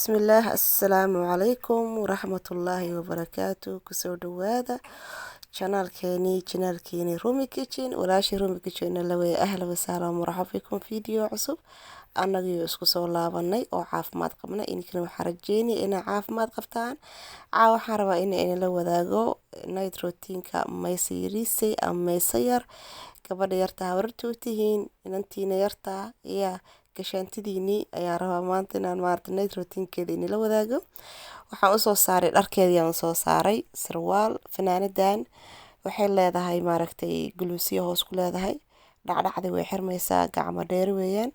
Bismillah, assalaamu calaykum waraxmatullaahi wabarakaatu. Kusoo dhawaada channelkeeni Rumi Kitchen. Walaashii Rumi Kitchen la way ahla wa sahlan marxaba bikum video cusub. Anagii isku soo laabanay oo caafimaad qabna. Inkana waxaan rajeynay inay caafimaad qabtaan. Waxaan rabaa in la wadaago night routine-ka maysa yariisay ama maysa yar. Gabadha yarta habartu tihiin inantiina yarta iyo gashaantidiini ayaa rabaa maanta inaan night routine-keeda la wadaago. Waxaan u soo saaray dharkeedii aan soo saaray sarwaal fanaanadan waxay leedahay guluusiyo hoos ku leedahay dhacdhacdi way xirmaysaa gacmo dheer weeyaan.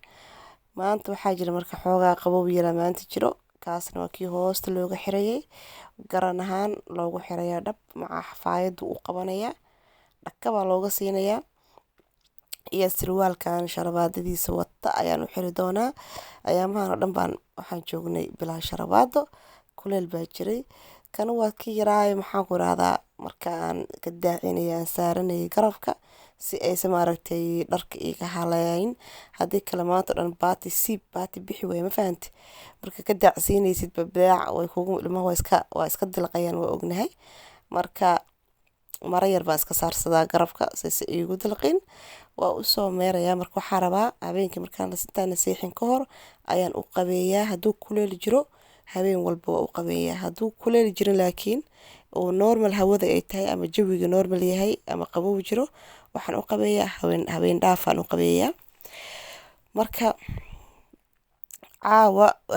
Maanta waxaa jira marka xoogaa qabow yara maanta jiro kaasna waa kii hoosta looga xirayay garan ahaan loogu xirayaa dhab maca xafaayadu u qabanaya dhakaba looga siinayaa iyo sarwaalkan sharabaadadiisa wata ayaan u xiri doonaa. Ayaamahan oo dhan baan waxaan joognay bilaa sharabaado kuleel baa jiray kana waa kii yaraayo maxaan ku raahdaa markaan ka daacinayaan saaranay garabka si ay dharka iga halayn hadii kala maanta dhan baati bixi way ma fahanti marka ka daacsiinaysid babaac way kugu ilmaha waa iska dilqayaan waa ognahay marka mara yar baan iska saarsadaa garabka si igu dilqin waa u soo meerayaa marka waxaa rabaa habeenkii markaan intaan seexin ka hor ayaan u qabeeyaa hadduu kuleel jiro habeen walba waa u qabeeyaa hadduu kuleel jirin laakiin oo normal hawada ay tahay ama jawiga normal yahay ama qabow jiro waxaan u qabeeyaa habeen dhaafaan u qabeeyaa marka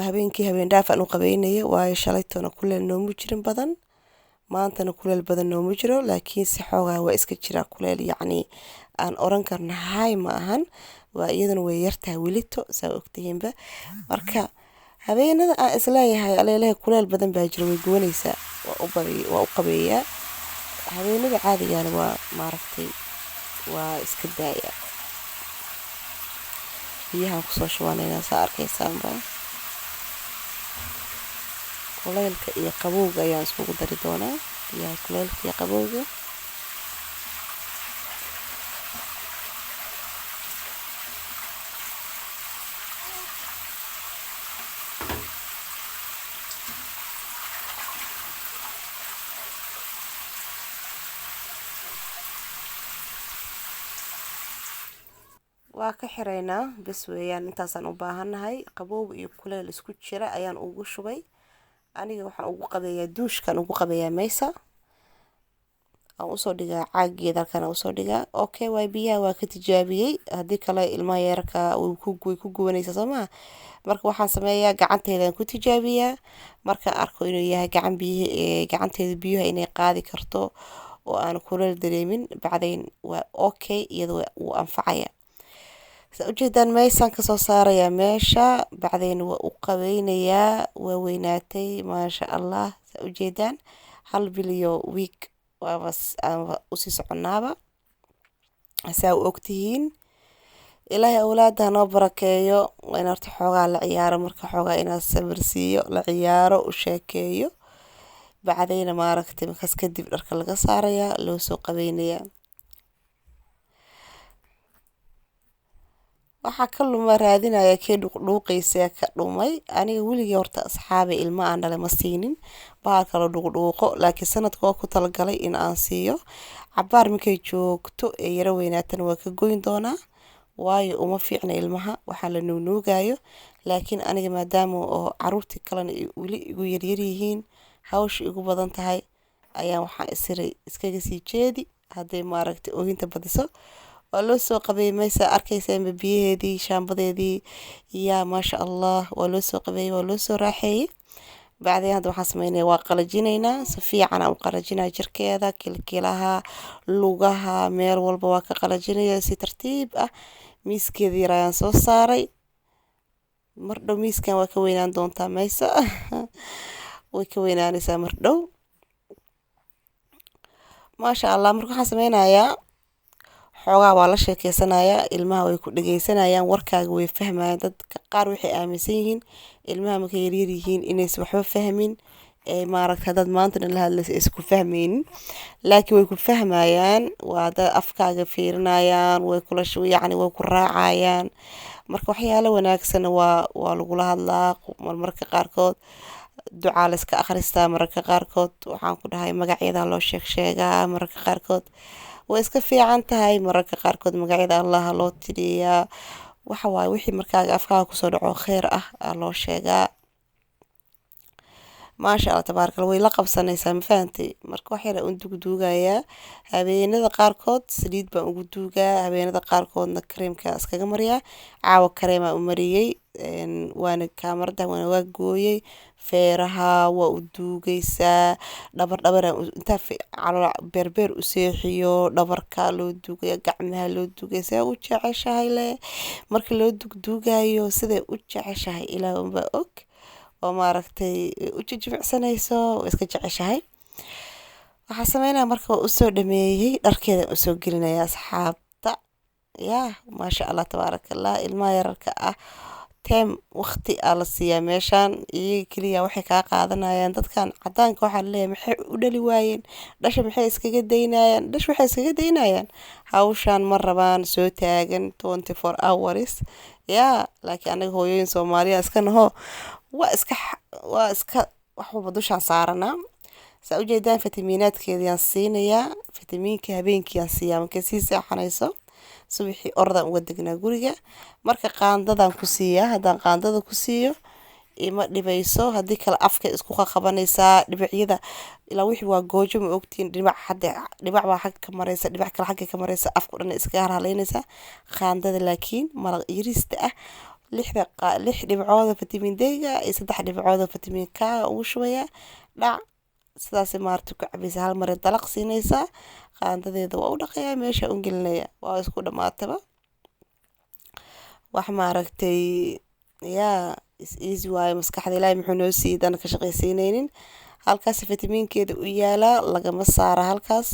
habeenkii habeen dhaafaan u qabeynaya waayo shalaytoona kuleel noomu jirin badan maantana kuleel badan noomu jiro laakiin si xoogaa waa iska jira kuleel yacni aan oran karna hay ma ahan waa iyadana way yartahay welito saa ogtihiinba marka habeenada aan isleeyahay aleelahay kuleel badan baa jiro way guwanaysaa waa u qabeeyaa habeenada caadigaana waa waa iska daaya biyahan kusoo shubanayna saa arkaysaanba kuleelka iyo qabowga ayaan iskugu dari doonaa biyaha kuleelka iyo qabowga waa ka xiraynaa bas weeyaan intaasaan u baahanahay qabow iyo kuleel isku jira ayaan ugu shubay aniga waxaan ugu qabeeyaa duushkan ugu qabeeyaa maysa aan usoo dhigaa caageeda halkan aan usoo dhigaa okay way biyaha waa ka tijaabiyey haddii kale ilmaha yarka way ku gubanaysaa soo maha marka waxaan sameeyaa gacanteedaan ku tijaabiyaa marka arko inuu yahay gacanteeda biyaha inay qaadi karto oo aan kuleel dareemin bacdayn waa okay iyadoo uu anfacaya ujeedaan meeshaan ka soo saarayaa meesha bacdeen waa u qabeynayaa waa weynaatay maasha allah saa ujeedaan hal biliyo week waaba usii soconaaba saa u ogtihiin ilaahay awlaada noo barakeeyo waa in horta xoogaa la ciyaaro marka xoogaa inaad sabir siiyo la ciyaaro u sheekeeyo bacdayna markaas kadib dharka laga saarayaa loo soo qabeynayaa waxaa ka luma raadinaya kee dhuuqaysa ka dhumay aniga weligii horta asxaabay ilma aan dhalay ma siinin bahalka la dhuuqo laakiin sanadka waa ku talagalay in aan siiyo cabaar markay joogto ee yara weynaatana waa ka goyn doonaa waayo uma fiicna ilmaha waxaa la nuunuugayo laakiin aniga maadaama oo caruurtii kalena weli igu yaryar yihiin hawsha igu badan tahay ayaan waxaan isiray iskaga sii jeedi hadday oohinta badiso waa loo soo qabeeyay maysa arkaysaa biyaheedii shaambadeedii yaa maasha allah waa loo soo qabeeyay waa loo soo raaxeeyay bacdeen hadda waxaan sameynayaa waa qalajinaynaa si fiican aan u qalajinaa jirkeeda kilkilaha lugaha meel walba waa ka qalajinayaa si tartiib ah miiskeeda yar ayaan soo saaray mar dhow miiskan waa ka weynaan doontaa maysa way ka weynaanaysaa mar dhow maasha allah marka waxaan sameynayaa xoogaa waa la sheekeysanayaa ilmaha way ku dhageysanayaan warkaaga way fahmayaan dadka qaar waxay aaminsan yihiin ilmaha markay yaryar yihiin inaysan waxba fahmin maaragtay haddaad maanta dhan la hadlaysa isku fahmaynin laakiin way ku fahmayaan waa dad afkaaga fiirinayaan way kula yacni way ku raacayaan marka waxyaalo wanaagsan waa lagula hadlaa marmarka qaarkood ducaa la iska akhristaa mararka qaarkood waxaan ku dhahay magacyada loo sheegaa mararka qaarkood way iska fiican tahay mararka qaarkood magacyada allah loo tiriyaa waxa waaye wixii markaaga afkaaga kusoo dhaco kheyr ah loo sheegaa maasha allah tabaaraka way la qabsanaysaa ma fahantay marka wax yar uun dugduugayaa habeenada qaarkood saliid baan ugu duugaa habeenada qaarkoodna kareemka iskaga mariyaa caawa kareema u mariyay waana kaamarada waa gooyay feeraha waa u duugaysaa dhabar intaa calool beerbeer u seexiyo dhabarka loo duugaya gacmaha loo duugaysaa u jeceshahay le marka loo dugduugayo siday u jeceshahay ilaa unba og oo maaragtay u jijimicsanayso iska jeceshahay waxaa sameynaya marka waa usoo dhameeyey dharkeeda usoo gelinaya asxaabta yaa maasha allah tabaaraka allah ilmaha yararka ah teem waqti la siiyaa meeshaan iyaga keliya waxay kaa qaadanayaan dadkan cadaanka waxaa laleeyahay maxay u dhali waayeen dhasha maxay iskaga daynayaan waxay iskaga daynayaan hawshaan ma rabaan soo taagan 24 hours yaa laakiin anaga hooyooyin soomaaliya iska naho waa iska wax walba dushaan saaranaa saa ujeedaan fitamiinaadkeediyaan siinayaa fitamiinka habeenkiyaan siiyaa markay sii seexanayso subaxii ordaan uga degnaa guriga marka qaandadan ku siiyaa haddaan qaandada ku siiyo ima dhibayso haddii kale afka isku qabanaysaa dhibicyada ilaa wixii waa goojo ma ogtiin dhibac baa xagga ka maraysa dhibac kale xagga ka maraysa afku dhan iskaga harhaleynaysaa qaandada laakiin maraq yariista ah 6 dhibcood fitamiin D-ga iyo 3 dhibcood fitamiin K ugu shubaya dhac sidaas maartu ku cabaysa hal mar dalaq siinaysa qaandadeeda waa u dhaqayaa meesha u gelinaya waa isku dhamaataba wax maaragtay yaa is easy waaye maskaxda ilaahay muxuu noo siiyay dana ka shaqaysiinaynin halkaas fitamiinkeeda u yaalaa lagama saara halkaas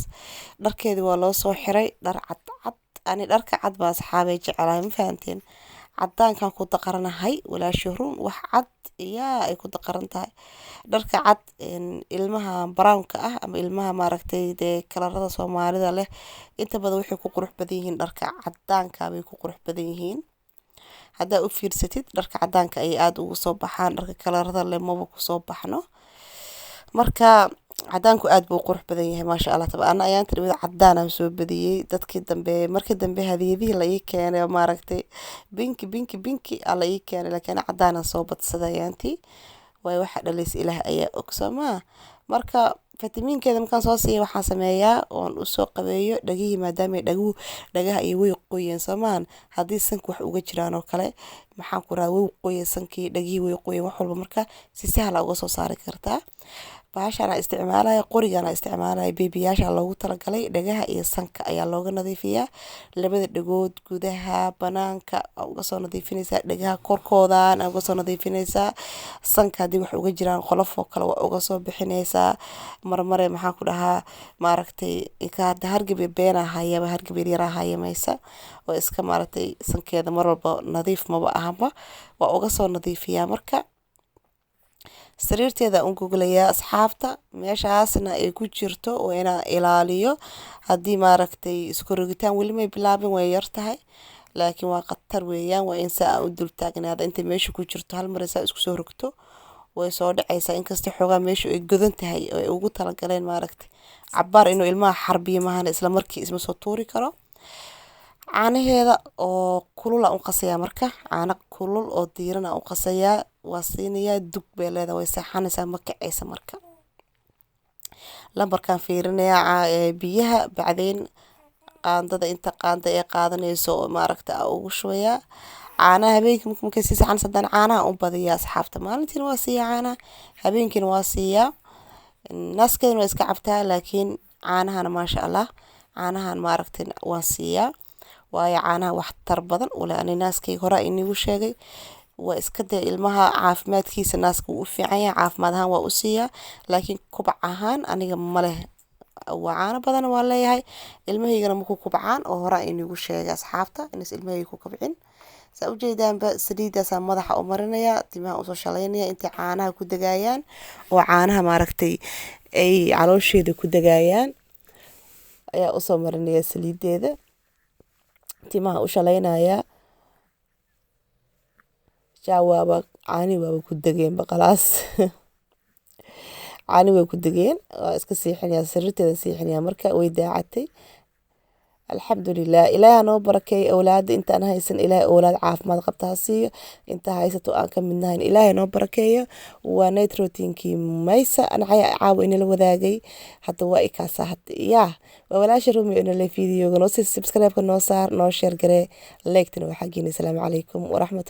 dharkeeda waa loo soo xiray dhar cad ani dharka cad baa asxaabay jecelahay ma fahanteen cadaankan ku daqaranahay walaasho run wax cad yaa ay ku daqaran tahay dharka cad ilmaha brownka ah ama ilmaha maaragtay dee kalarada soomaalida leh inta badan waxay ku qurux badan yihiin dharka cadaanka bay ku qurux badan yihiin haddaa u fiirsatid dharka cadaanka ay aada ugu soo baxaan dharka kalarada leh maba kusoo baxno marka cadaanku aad buu qurux badan yahay maasha allah tabaana ayaan tirada cadaan aan soo badiyay dadkii dambe markii dambe hadiyadihii la ii keenay maaragtay binki la ii keenay laakiin cadaan aan soo badsaday ayaantii way waxa dhalays ilaah ayaa og Soomaa marka fitamiinkeeda markaan soo siiyo waxaan sameeyaa oon u soo qabeeyo dhagihii maadaama dhagaha ay way qoyeen Soomaan haddii sanka wax uga jiraan oo kale maxaan ku raaa way qoyeen sankii dhagihii way qoyeen wax walba marka si sahal uga soo saari kartaa bahashana isticmaalaya qorigana isticmaalaya beebiyaasha loogu talagalay dhagaha iyo sanka ayaa looga nadiifiyaa labada dhagood gudaha banaanka uga soo nadiifinaysaa dhagaha korkoodan uga soo nadiifinaysaa sanka hadii wax uga jiraan qolof oo kale waa uga soo bixinaysaa marmare maxaan ku dhahaa maaragtay ka hargab beena hayaba hargab yar hayamaysa oo iska maaragtay sankeeda mar walba nadiif maba ahaba waa uga soo nadiifiyaa marka sariirteeda un googlayaa asxaabta meeshaasna ay ku jirto oo inaan ilaaliyo haddii maaragtay isku rogitaan weli may bilaabin way yar tahay laakiin waa khatar weeyaan waa in saa u dul taagnaada inta meesha ku jirto hal mar saa isku soo rogto way soo dhacaysaa inkasta xoogaa meesha ay godan tahay oo ay ugu talagaleen maaragtay cabaar inuu ilmaha xarbiyo maahan isla markii isma soo tuuri karo caanaheeda oo kulul aan u qasayaa marka caano kulul oo diiran aan u qasayaa waa siinayaa dug bay leedahay way seexanaysaa ma kacaysa marka lambarkaan fiirinayaa biyaha bacdeen qaandada inta qaanda ee qaadanayso oo maaragta ugu shubayaa caanaha habeenkii markay sii seexanaysa haddana caanaha u badiyaa asxaabta maalintiina waa siiyaa caanaha habeenkiina waa siiyaa naaskeedana waa iska cabtaa laakiin caanahana maasha allah caanahan maaragtay waan siiyaa waayo caanaha waxtar badan u leh ani naaskayga hore inigu sheegay waa iska day ilmaha caafimaadkiisa naaska wuu u fiican yahay caafimaad ahaan waa u siiyaa laakiin kubac ahaan aniga ma leh waa caano badan waa leeyahay ilmahaygana maku kubcaan oo hore inigu sheegay asxaabta inays ilmahayga ku kabcin saa u jeedaanba saliidaasaa madaxa u marinaya, timaha usoo shalaynaya intay caanaha ku dagaayaan oo caanaha maaragtay ay caloosheeda ku dagaayaan ayaa usoo marinaya saliideeda, timaha u shalaynaya. Waaba caani waaba ku dageen baqalaas caani way ku dageen, waa iska siixinaya, sariirteeda siixinaya, marka way daacatay. alxamdulilah, ilaaha noo barakeeyo awlaada. intaan haysan ilaahay awlaad caafimaad qabta ha siiyo, inta haysato aan ka midnahayn ilaahay noo barakeeyo. waa night routinkii maysa anacaya caawa inala wadaagay. hadda waa ikaasa yaa waa walaasha Rumi inala fiidiyoga noo subscribe-ka noo saar, noo share garee, like-tana waa xagiina. Asalaamu calaykum waraxmatullahi